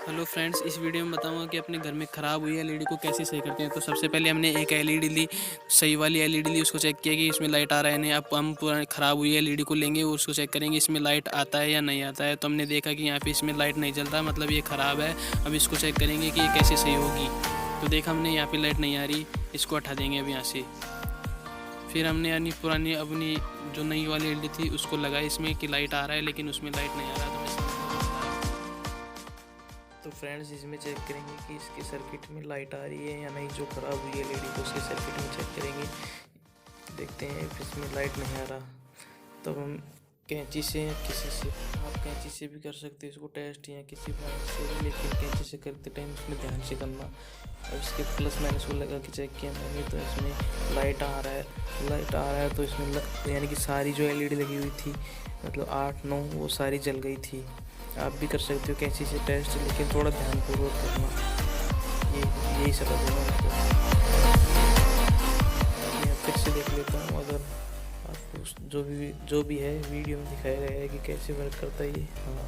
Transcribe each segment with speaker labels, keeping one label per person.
Speaker 1: Hello friends, इस video में बताऊंगा कि अपने घर में ख़राब हुई एलईडी को कैसे सही करते हैं। तो सबसे पहले हमने एक एलईडी ली, सही वाली एलईडी ली, उसको चेक किया कि इसमें लाइट आ रहा है नहीं। अब हम पूरा ख़राब हुई एलईडी को लेंगे, उसको चेक करेंगे इसमें लाइट आता है या नहीं आता है। तो हमने देखा कि यहाँ पे इसमें लाइट नहीं जलता, मतलब ये ख़राब है। अब इसको चेक करेंगे कि ये कैसे सही होगी। तो देखा हमने यहाँ पर लाइट नहीं आ रही, इसको हटा देंगे अब यहाँ से। फिर हमने यानी पुरानी अपनी जो नई वाली एलईडी थी उसको लगाई इसमें कि लाइट आ रहा है, लेकिन उसमें लाइट नहीं आ रहा। तो फ्रेंड्स, इसमें चेक करेंगे कि इसके सर्किट में लाइट आ रही है या नहीं। जो ख़राब हुई है एलईडी को उसके सर्किट में चेक करेंगे, देखते हैं इसमें लाइट नहीं आ रहा। तब हम कैंची से या किसी से, आप कैंची से भी कर सकते हैं इसको टेस्ट, या किसी पॉइंट से भी, लेकिन कैंची से करते टाइम इसमें ध्यान से करना। अब इसके प्लस माइनस को लगा के चेक किया मैंने, तो इसमें लाइट आ रहा है। तो इसमें यानी कि सारी जो एलईडी लगी हुई थी, मतलब 8-9, वो सारी जल गई थी। आप भी कर सकते हो कैंची से टेस्ट, लेकिन थोड़ा ध्यानपूर्वक करना। यही सलाह दूँगा आपको। मैं फिर से देख लेता हूँ, अगर आपको जो भी है वीडियो में दिखाया गया है कि कैसे वर्क करता है ये। हाँ,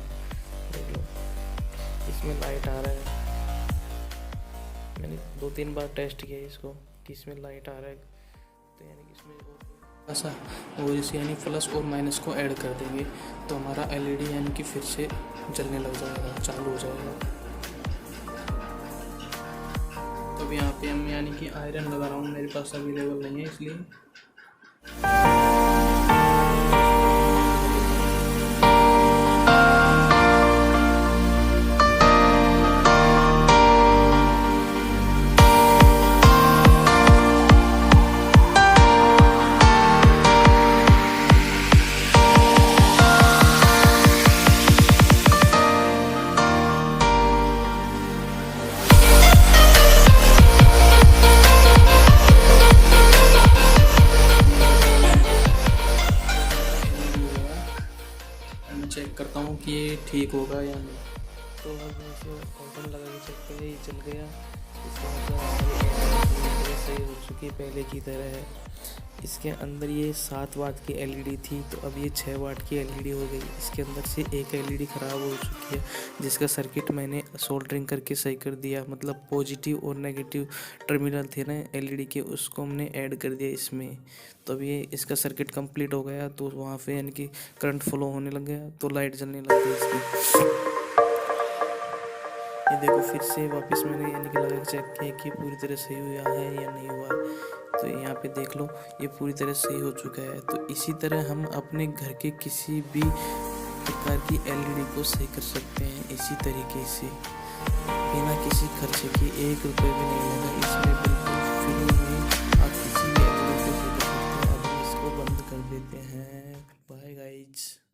Speaker 1: देख लो, इसमें लाइट आ रहा है। मैंने 2-3 बार टेस्ट किया इसको कि इसमें लाइट आ रहा है। तो यानी कि इसमें ऐसा, और इसे यानी प्लस और माइनस को ऐड कर देंगे तो हमारा एलईडी यानी कि फिर से जलने लग जाएगा, चालू हो जाएगा। तो अब यहाँ पे हम यानी कि आयरन लगा रहा हूँ, मेरे पास अवेलेबल नहीं है इसलिए। चेक करता हूँ कि ये ठीक होगा या नहीं। तो अब इसे बटन लगा के चेक करें, ये चल गया। इसका मतलब सही हो चुकी पहले की तरह है। इसके अंदर ये 7 वाट की एलईडी थी, तो अब ये 6 वाट की एलईडी हो गई। इसके अंदर से एक एलईडी ख़राब हो चुकी है, जिसका सर्किट मैंने सोल्डरिंग करके सही कर दिया। मतलब पॉजिटिव और नेगेटिव टर्मिनल थे ना एलईडी के, उसको हमने ऐड कर दिया इसमें। तो अब ये इसका सर्किट कंप्लीट हो गया, तो वहाँ पे यानी कि करंट फ्लो होने लग गया, तो लाइट जलने लग गई इसकी। ये देखो, फिर से वापस मैंने यानी कि लगा के चेक किया कि पूरी तरह सही हुआ है या नहीं हुआ। तो यहाँ पे देख लो, ये पूरी तरह सही हो चुका है। तो इसी तरह हम अपने घर के किसी भी प्रकार की एलईडी को सही कर सकते हैं, इसी तरीके से, बिना किसी खर्चे की। 1 रुपये भी नहीं लगा इसमें, बिल्कुल फ्री में आप किसी भी एलईडी को सही कर सकते हैं। अब हम इसको बंद कर देते हैं। Bye guys.